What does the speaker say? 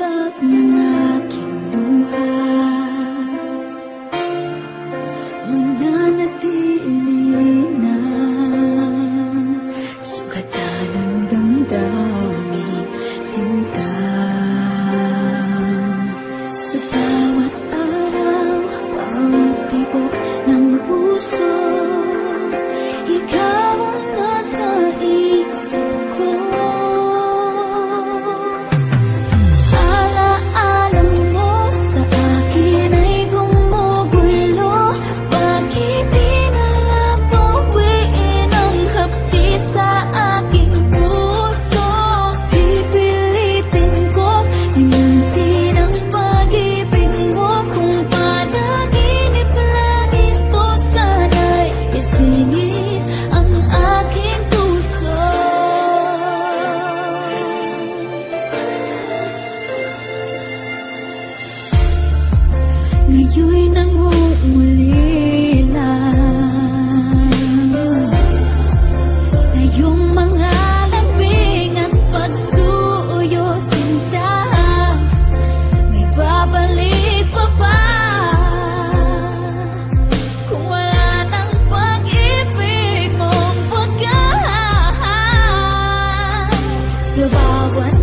iyak ng aking luha, mananatili ng sugatan ng damdamin, sinta. Sa bawat araw, bawat tibok ng puso, ikaw ang nasa isip ko. Alaala mo sa akin ay gumugulo. Bakit di na lang bawiin ang hapdi sa aking puso? Pipilitin ko limutin ang pag-ibig mo. Kung panaginip lang ito, sana'y isingit ang aking puso. Ngayon'y nangungulila sa iyong mga lambing at pagsuyo, sinta. May babalik pa ba kung wala ng pag-ibig mong pagkas? Sa bawat